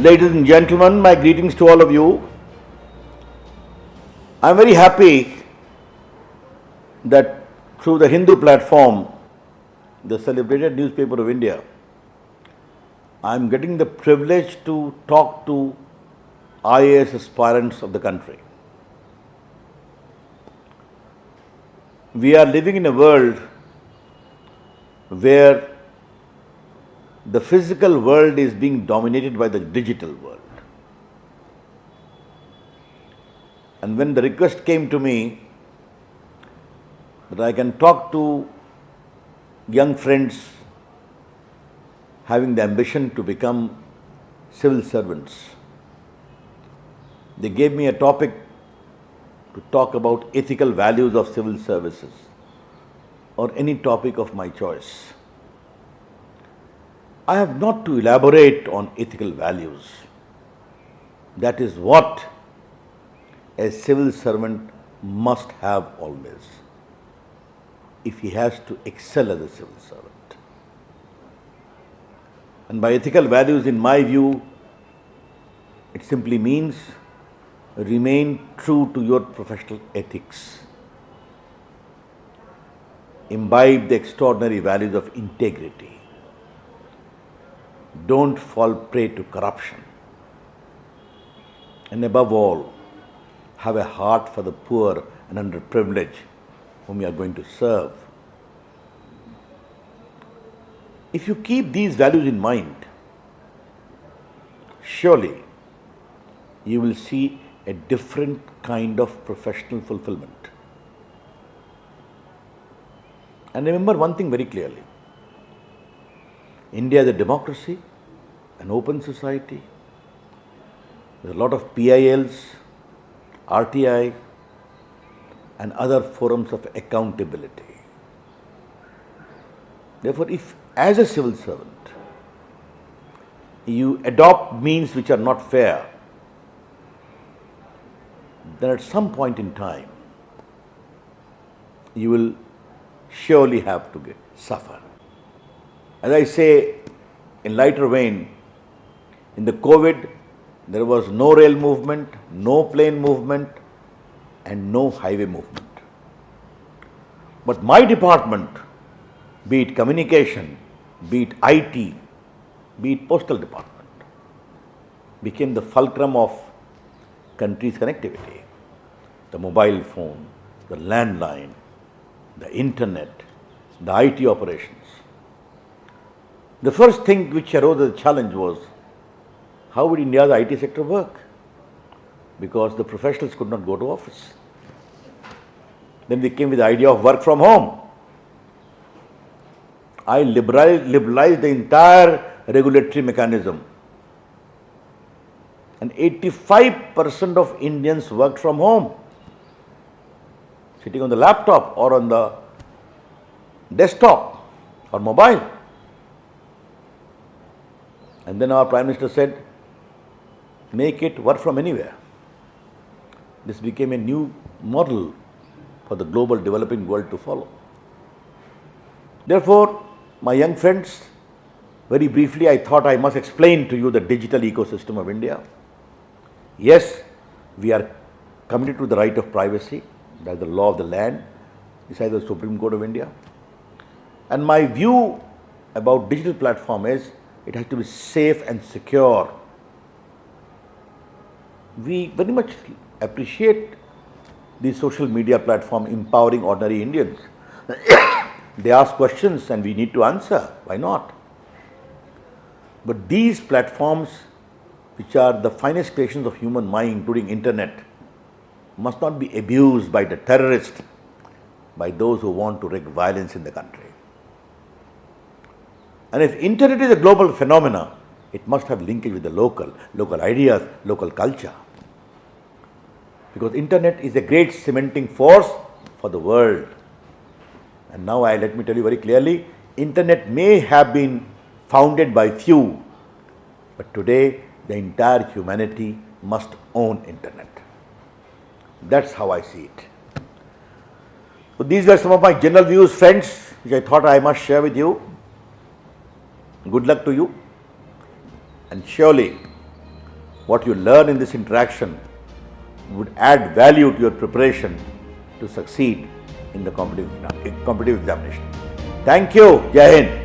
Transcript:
Ladies and gentlemen, my greetings to all of you. I am very happy that through the Hindu platform, the celebrated newspaper of India, I am getting the privilege to talk to IAS aspirants of the country. We are living in a world where the physical world is being dominated by the digital world. And when the request came to me that I can talk to young friends having the ambition to become civil servants, they gave me a topic to talk about ethical values of civil services or any topic of my choice. I have not to elaborate on ethical values. That is what a civil servant must have always if he has to excel as a civil servant. And by ethical values, in my view, it simply means remain true to your professional ethics. Imbibe the extraordinary values of integrity. Don't fall prey to corruption. And above all, have a heart for the poor and underprivileged whom you are going to serve. If you keep these values in mind, surely you will see a different kind of professional fulfillment. And remember one thing very clearly. India is a democracy, an open society. There are a lot of PILs, RTI, and other forums of accountability. Therefore, if as a civil servant you adopt means which are not fair, then at some point in time you will surely have to suffer. As I say in lighter vein, in the COVID, there was no rail movement, no plane movement, and no highway movement. But my department, be it communication, be it IT, be it postal department, became the fulcrum of country's connectivity. The mobile phone, the landline, the internet, the IT operations. The first thing which arose as a challenge was, how would India's IT sector work? Because the professionals could not go to office. Then we came with the idea of work from home. I liberalized the entire regulatory mechanism. And 85% of Indians worked from home, sitting on the laptop or on the desktop or mobile. And then our Prime Minister said, make it work from anywhere. This became a new model for the global developing world to follow. Therefore, my young friends, very briefly, I thought I must explain to you the digital ecosystem of India. Yes, we are committed to the right of privacy, that's the law of the land, besides the Supreme Court of India. And my view about digital platform is, it has to be safe and secure. We very much appreciate the social media platform empowering ordinary Indians. They ask questions and we need to answer. Why not? But these platforms, which are the finest creations of human mind, including internet, must not be abused by the terrorists, by those who want to wreak violence in the country. And if internet is a global phenomena, it must have linkage with the local ideas, local culture. Because internet is a great cementing force for the world. And now let me tell you very clearly, internet may have been founded by few, but today the entire humanity must own internet. That's how I see it. So these were some of my general views, friends, which I thought I must share with you. Good luck to you, and surely what you learn in this interaction would add value to your preparation to succeed in the competitive examination. Thank you. Jai Hind.